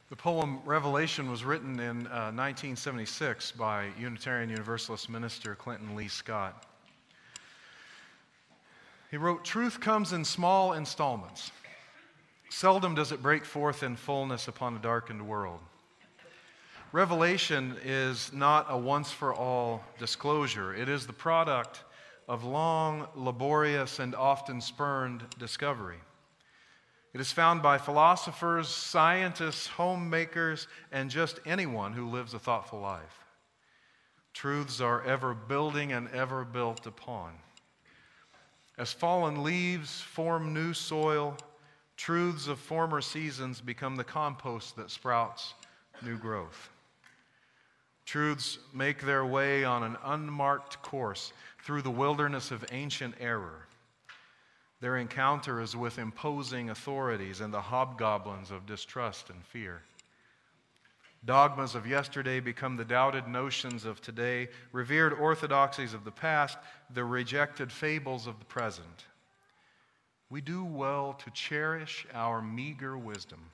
The poem Revelation was written in 1976 by Unitarian Universalist minister Clinton Lee Scott. He wrote, "Truth comes in small installments. Seldom does it break forth in fullness upon a darkened world. Revelation is not a once-for-all disclosure. It is the product of long, laborious, and often spurned discovery. It is found by philosophers, scientists, homemakers, and just anyone who lives a thoughtful life. Truths are ever building and ever built upon. As fallen leaves form new soil, truths of former seasons become the compost that sprouts new growth. Truths make their way on an unmarked course through the wilderness of ancient error. Their encounter is with imposing authorities and the hobgoblins of distrust and fear. Dogmas of yesterday become the doubted notions of today, revered orthodoxies of the past, the rejected fables of the present. We do well to cherish our meager wisdom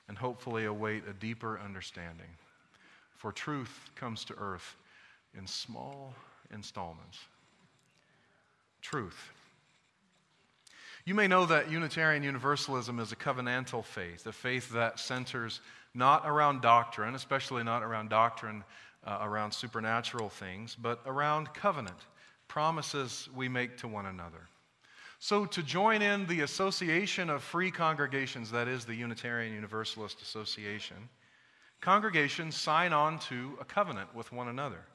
and hopefully await a deeper understanding. For truth comes to earth in small installments." Truth. You may know that Unitarian Universalism is a covenantal faith, a faith that centers not around doctrine, especially not around doctrine around supernatural things, but around covenant, promises we make to one another. So to join in the Association of Free Congregations, that is the Unitarian Universalist Association, congregations sign on to a covenant with one another,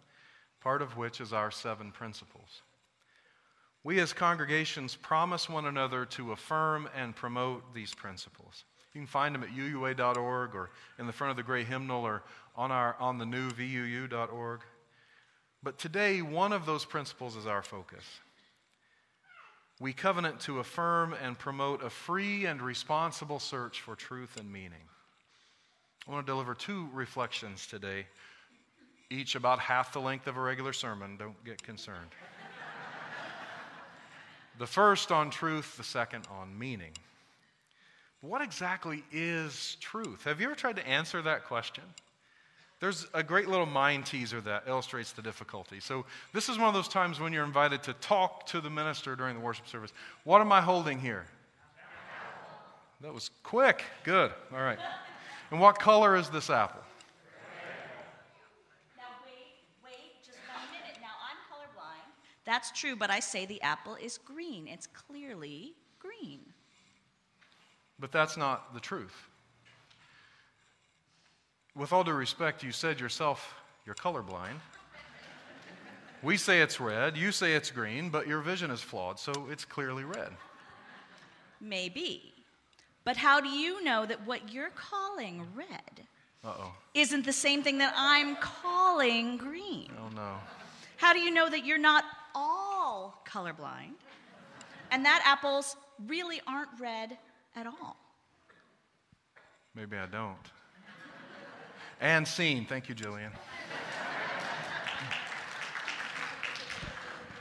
part of which is our 7 principles. We as congregations promise one another to affirm and promote these principles. You can find them at uua.org or in the front of the gray hymnal or on the new vuu.org. But today, one of those principles is our focus. We covenant to affirm and promote a free and responsible search for truth and meaning. I want to deliver 2 reflections today, each about half the length of a regular sermon. Don't get concerned. The first on truth, the second on meaning. What exactly is truth? Have you ever tried to answer that question? There's a great little mind teaser that illustrates the difficulty. So this is one of those times when you're invited to talk to the minister during the worship service. What am I holding here? That was quick. Good. All right. And what color is this apple? That's true, but I say the apple is green. It's clearly green. But that's not the truth. With all due respect, you said yourself you're colorblind. We say it's red, you say it's green, but your vision is flawed, so it's clearly red. Maybe. But how do you know that what you're calling red isn't the same thing that I'm calling green? Oh, no. How do you know that you're not all colorblind and that apples really aren't red at all? Maybe I don't. And scene. Thank you, Jillian.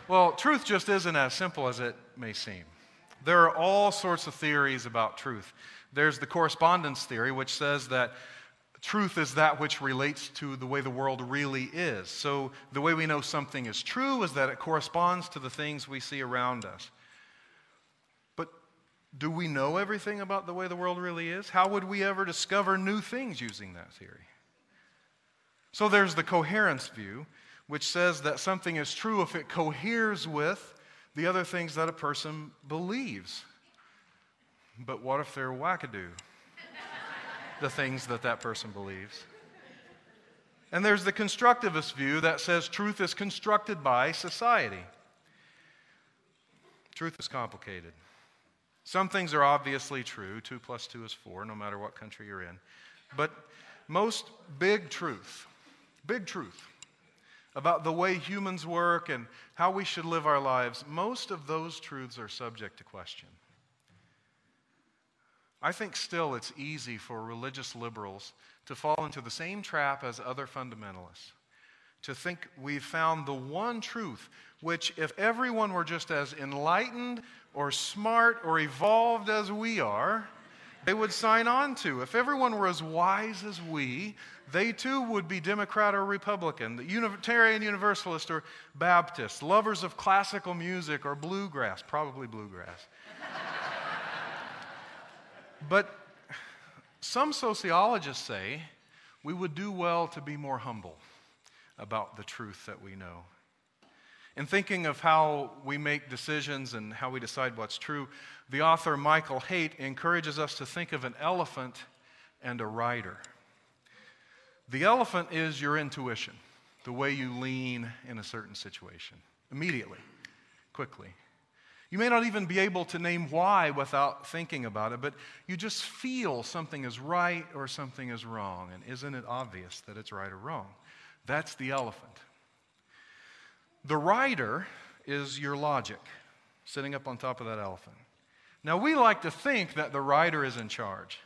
Well, truth just isn't as simple as it may seem. There are all sorts of theories about truth. There's the correspondence theory, which says that truth is that which relates to the way the world really is. So the way we know something is true is that it corresponds to the things we see around us. But do we know everything about the way the world really is? How would we ever discover new things using that theory? So there's the coherence view, which says that something is true if it coheres with the other things that a person believes. But what if they're wackadoo? The things that person believes. And there's the constructivist view that says truth is constructed by society. Truth is complicated. Some things are obviously true. 2 + 2 is 4, no matter what country you're in. But most big truth about the way humans work and how we should live our lives, most of those truths are subject to question. I think still it's easy for religious liberals to fall into the same trap as other fundamentalists, to think we've found the one truth, which if everyone were just as enlightened or smart or evolved as we are, they would sign on to. If everyone were as wise as we, they too would be Democrat or Republican, the Unitarian Universalist or Baptist, lovers of classical music or bluegrass, probably bluegrass. But some sociologists say we would do well to be more humble about the truth that we know. In thinking of how we make decisions and how we decide what's true, the author Michael Haidt encourages us to think of an elephant and a rider. The elephant is your intuition, the way you lean in a certain situation, immediately, quickly. You may not even be able to name why without thinking about it, but you just feel something is right or something is wrong. And isn't it obvious that it's right or wrong? That's the elephant. The rider is your logic, sitting up on top of that elephant. Now, we like to think that the rider is in charge,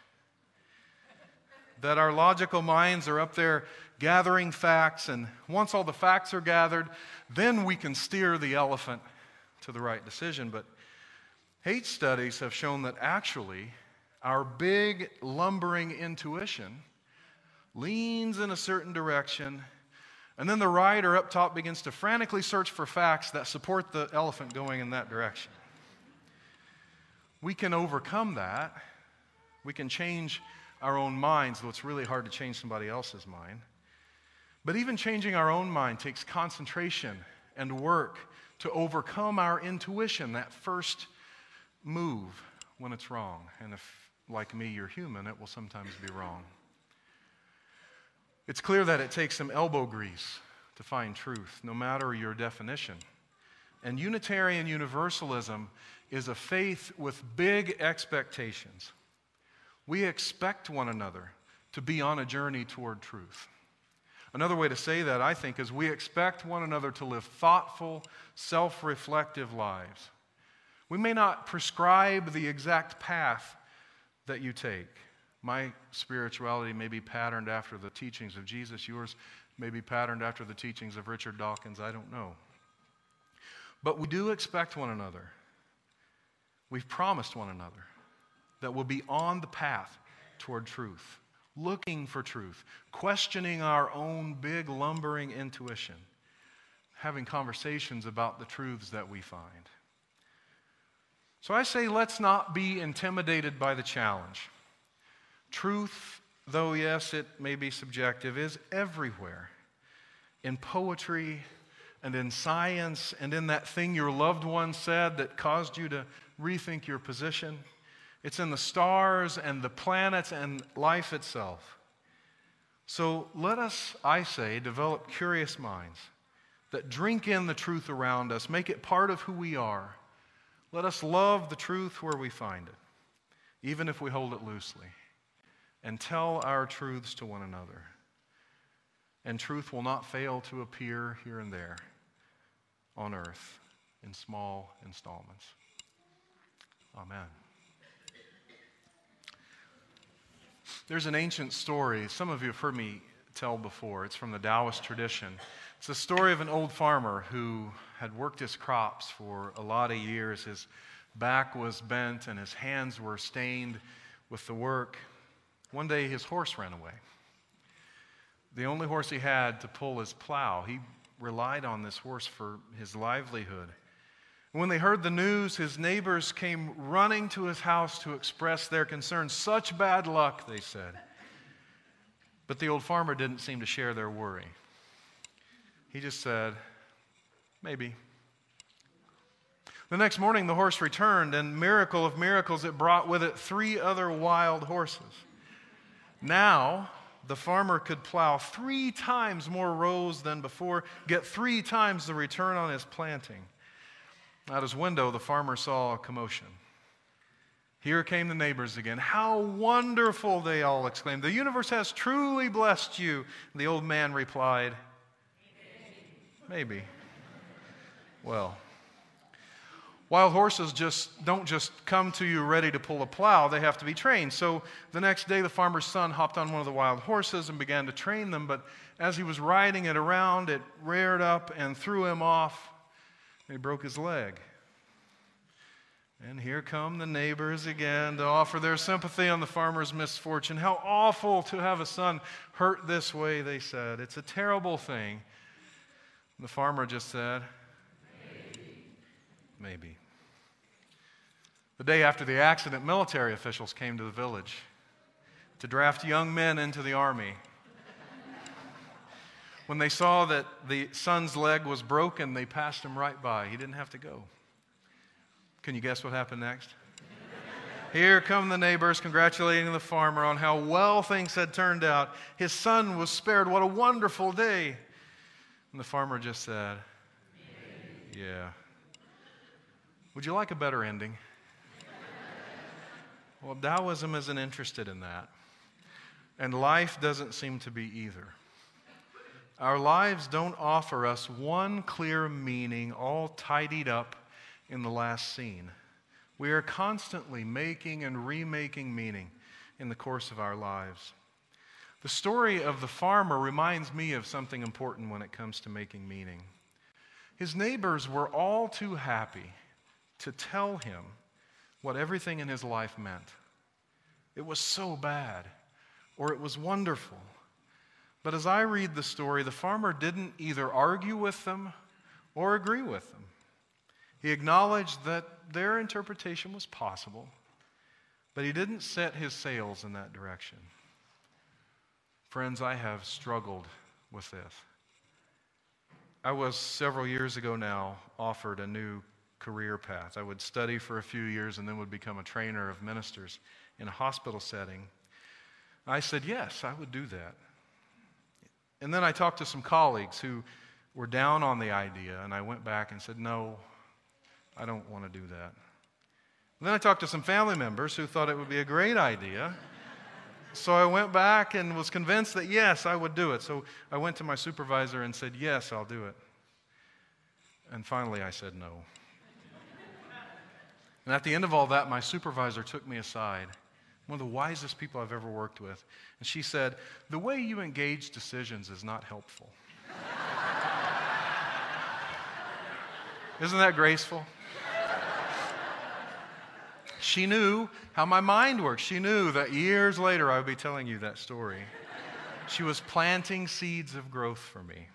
that our logical minds are up there gathering facts, and once all the facts are gathered, then we can steer the elephant to the right decision. But Haidt studies have shown that actually our big lumbering intuition leans in a certain direction, and then the rider up top begins to frantically search for facts that support the elephant going in that direction. We can overcome that. We can change our own minds, though it's really hard to change somebody else's mind. But even changing our own mind takes concentration and work to overcome our intuition, that first move when it's wrong. And if, like me, you're human, it will sometimes be wrong. It's clear that it takes some elbow grease to find truth, no matter your definition. And Unitarian Universalism is a faith with big expectations. We expect one another to be on a journey toward truth. Another way to say that, I think, is we expect one another to live thoughtful, self-reflective lives. We may not prescribe the exact path that you take. My spirituality may be patterned after the teachings of Jesus. Yours may be patterned after the teachings of Richard Dawkins. I don't know. But we do expect one another. We've promised one another that we'll be on the path toward truth, looking for truth, questioning our own big lumbering intuition, having conversations about the truths that we find. So I say, let's not be intimidated by the challenge. Truth, though yes, it may be subjective, is everywhere. In poetry and in science and in that thing your loved one said that caused you to rethink your position. It's in the stars and the planets and life itself. So let us, I say, develop curious minds that drink in the truth around us, make it part of who we are. Let us love the truth where we find it, even if we hold it loosely, and tell our truths to one another. And truth will not fail to appear here and there on earth in small installments. Amen. There's an ancient story, some of you have heard me tell before. It's from the Taoist tradition. It's the story of an old farmer who had worked his crops for a lot of years. His back was bent and his hands were stained with the work. One day his horse ran away. The only horse he had to pull his plow. He relied on this horse for his livelihood. When they heard the news, his neighbors came running to his house to express their concern. Such bad luck, they said. But the old farmer didn't seem to share their worry. He just said, maybe. The next morning, the horse returned, and miracle of miracles, it brought with it 3 other wild horses. Now, the farmer could plow 3 times more rows than before, get 3 times the return on his planting. Out his window, the farmer saw a commotion. Here came the neighbors again. How wonderful, they all exclaimed. The universe has truly blessed you. The old man replied, maybe. Well, wild horses don't just come to you ready to pull a plow. They have to be trained. So the next day, the farmer's son hopped on one of the wild horses and began to train them. But as he was riding it around, it reared up and threw him off. And he broke his leg. And here come the neighbors again to offer their sympathy on the farmer's misfortune. How awful to have a son hurt this way, they said. It's a terrible thing. And the farmer just said, maybe. The day after the accident, military officials came to the village to draft young men into the army. When they saw that the son's leg was broken, they passed him right by. He didn't have to go. Can you guess what happened next? Here come the neighbors congratulating the farmer on how well things had turned out. His son was spared. What a wonderful day. And the farmer just said, yeah. Would you like a better ending? Well, Taoism isn't interested in that. And life doesn't seem to be either. Our lives don't offer us one clear meaning all tidied up in the last scene. We are constantly making and remaking meaning in the course of our lives. The story of the farmer reminds me of something important when it comes to making meaning. His neighbors were all too happy to tell him what everything in his life meant. It was so bad, or it was wonderful. But as I read the story, the farmer didn't either argue with them or agree with them. He acknowledged that their interpretation was possible, but he didn't set his sails in that direction. Friends, I have struggled with this. I was several years ago now offered a new career path. I would study for a few years and then would become a trainer of ministers in a hospital setting. I said, yes, I would do that. And then I talked to some colleagues who were down on the idea, and I went back and said, no, I don't want to do that. And then I talked to some family members who thought it would be a great idea. So I went back and was convinced that, yes, I would do it. So I went to my supervisor and said, yes, I'll do it. And finally I said no. And at the end of all that, my supervisor took me aside, one of the wisest people I've ever worked with. And she said, the way you engage decisions is not helpful. Isn't that graceful? She knew how my mind works. She knew that years later I would be telling you that story. She was planting seeds of growth for me.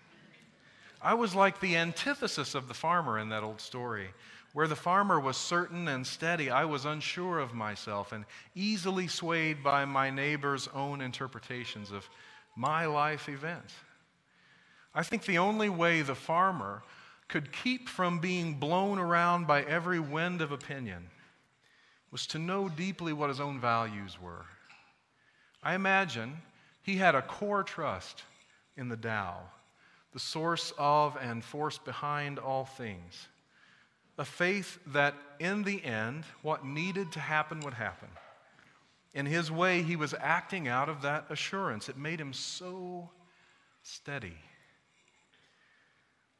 I was like the antithesis of the farmer in that old story. Where the farmer was certain and steady, I was unsure of myself and easily swayed by my neighbor's own interpretations of my life events. I think the only way the farmer could keep from being blown around by every wind of opinion was to know deeply what his own values were. I imagine he had a core trust in the Tao, the source of and force behind all things. A faith that in the end, what needed to happen would happen. In his way, he was acting out of that assurance. It made him so steady.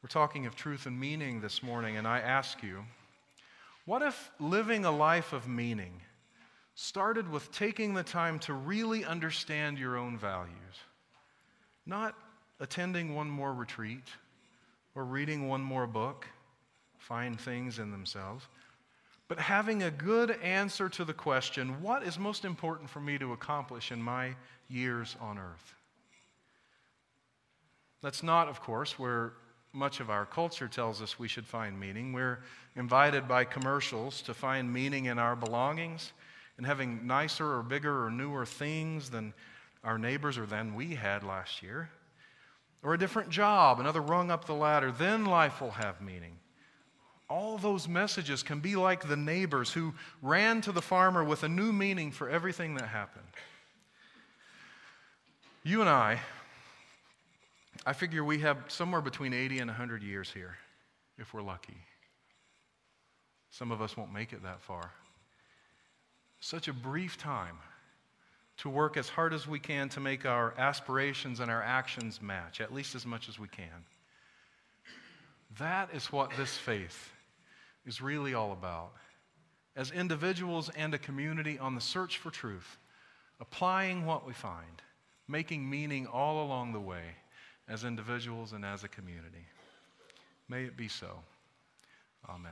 We're talking of truth and meaning this morning, and I ask you, what if living a life of meaning started with taking the time to really understand your own values? Not attending one more retreat or reading one more book, find things in themselves, but having a good answer to the question, what is most important for me to accomplish in my years on earth? That's not, of course, where much of our culture tells us we should find meaning. We're invited by commercials to find meaning in our belongings and having nicer or bigger or newer things than our neighbors or than we had last year. Or a different job, another rung up the ladder, then life will have meaning. All those messages can be like the neighbors who ran to the farmer with a new meaning for everything that happened. You and I figure we have somewhere between 80 and 100 years here, if we're lucky. Some of us won't make it that far. Such a brief time to work as hard as we can to make our aspirations and our actions match, at least as much as we can. That is what this faith is really all about. As individuals and a community on the search for truth, applying what we find, making meaning all along the way, as individuals and as a community. May it be so. Amen.